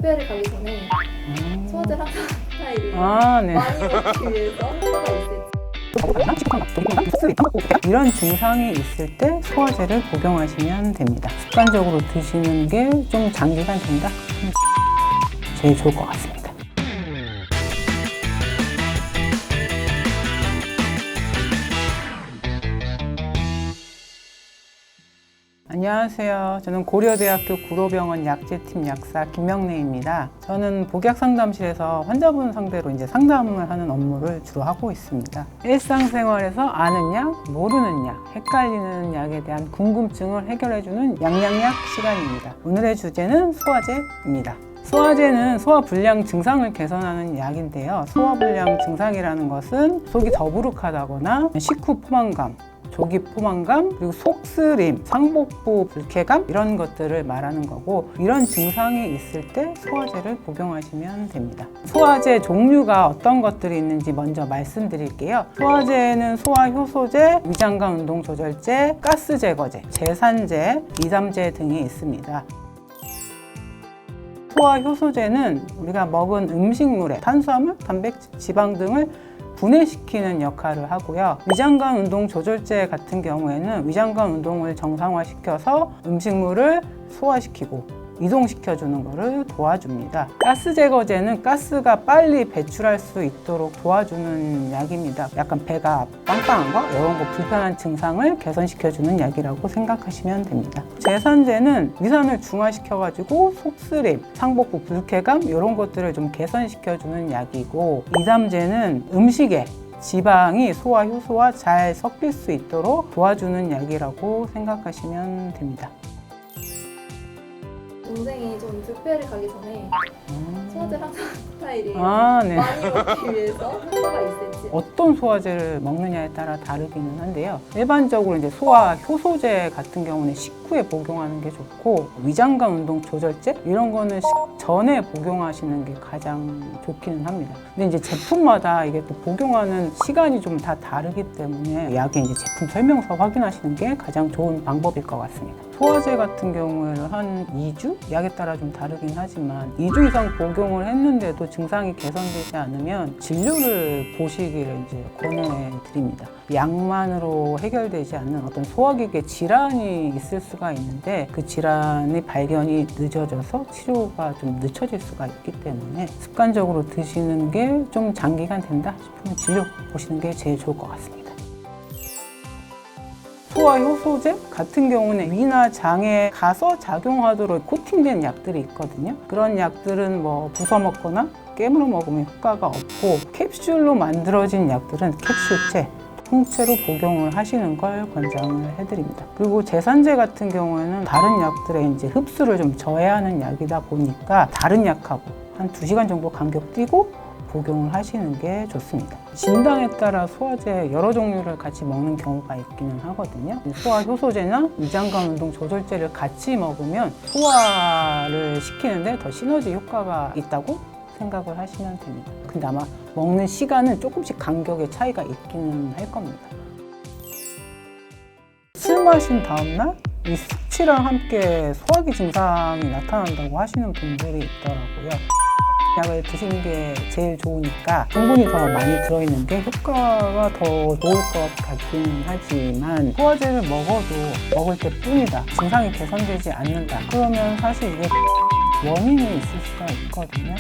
뷔페를 가기 전에 소화제를 항상 스타일이 네. 많이 먹기 위해서 효과가 있을지. 이런 증상이 있을 때 소화제를 복용하시면 됩니다. 습관적으로 드시는 게 좀 장기간 된다? 제일 좋을 것 같습니다. 안녕하세요. 저는 고려대학교 구로병원 약제팀 약사 김명래입니다. 저는 복약상담실에서 환자분 상대로 상담을 하는 업무를 주로 하고 있습니다. 일상생활에서 아는 약, 모르는 약, 헷갈리는 약에 대한 궁금증을 해결해주는 양양약 시간입니다. 오늘의 주제는 소화제입니다. 소화제는 소화불량 증상을 개선하는 약인데요. 소화불량 증상이라는 것은 속이 더부룩하다거나 식후 포만감, 조기 포만감, 그리고 속쓰림, 상복부 불쾌감 이런 것들을 말하는 거고, 이런 증상이 있을 때 소화제를 복용하시면 됩니다. 소화제 종류가 어떤 것들이 있는지 먼저 말씀드릴게요. 소화제는 소화효소제, 위장관 운동조절제, 가스제거제, 제산제, 이담제 등이 있습니다. 소화효소제는 우리가 먹은 음식물에 탄수화물, 단백질, 지방 등을 분해시키는 역할을 하고요. 위장관 운동 조절제 같은 경우에는 위장관 운동을 정상화시켜서 음식물을 소화시키고 이동시켜주는 것을 도와줍니다. 가스 제거제는 가스가 빨리 배출할 수 있도록 도와주는 약입니다. 약간 배가 빵빵한 거, 이런 거 불편한 증상을 개선시켜주는 약이라고 생각하시면 됩니다. 제산제는 위산을 중화시켜가지고 속쓰림, 상복부 불쾌감 이런 것들을 좀 개선시켜주는 약이고, 이담제는 음식에 지방이 소화 효소와 잘 섞일 수 있도록 도와주는 약이라고 생각하시면 됩니다. 동생이 좀 뷔페를 가기 전에 소화제를 항상 스타일이 네. 많이 먹기 위해서 효과가 있을지. 어떤 소화제를 먹느냐에 따라 다르기는 한데요. 일반적으로 소화 효소제 같은 경우는 식후에 복용하는 게 좋고, 위장관 운동 조절제 이런 거는 식전에 복용하시는 게 가장 좋기는 합니다. 근데 제품마다 이게 또 복용하는 시간이 좀 다 다르기 때문에 약의 제품 설명서 확인하시는 게 가장 좋은 방법일 것 같습니다. 소화제 같은 경우에는 한 2주? 약에 따라 좀 다르긴 하지만 2주 이상 복용을 했는데도 증상이 개선되지 않으면 진료를 보시기를 권해 드립니다. 약만으로 해결되지 않는 어떤 소화기계 질환이 있을 수가 있는데, 그 질환의 발견이 늦어져서 치료가 좀 늦춰질 수가 있기 때문에 습관적으로 드시는 게 좀 장기간 된다 싶으면 진료 보시는 게 제일 좋을 것 같습니다. 소화효소제 같은 경우는 위나 장에 가서 작용하도록 코팅된 약들이 있거든요. 그런 약들은 부숴 먹거나 깨물어 먹으면 효과가 없고, 캡슐로 만들어진 약들은 캡슐제, 통째로 복용을 하시는 걸 권장을 해드립니다. 그리고 제산제 같은 경우에는 다른 약들의 흡수를 좀 저해하는 약이다 보니까 다른 약하고 한 2시간 정도 간격 띄고 복용을 하시는 게 좋습니다. 진단에 따라 소화제 여러 종류를 같이 먹는 경우가 있기는 하거든요. 소화효소제나 위장관 운동 조절제를 같이 먹으면 소화를 시키는데 더 시너지 효과가 있다고 생각을 하시면 됩니다. 근데 아마 먹는 시간은 조금씩 간격의 차이가 있기는 할 겁니다. 술 마신 다음날 이 숙취랑 함께 소화기 증상이 나타난다고 하시는 분들이 있더라고요. 약을 드시는 게 제일 좋으니까 성분이 더 많이 들어있는 게 효과가 더 좋을 것 같긴 하지만, 소화제를 먹을 때 뿐이다, 증상이 개선되지 않는다, 그러면 사실 이게 원인이 있을 수가 있거든요.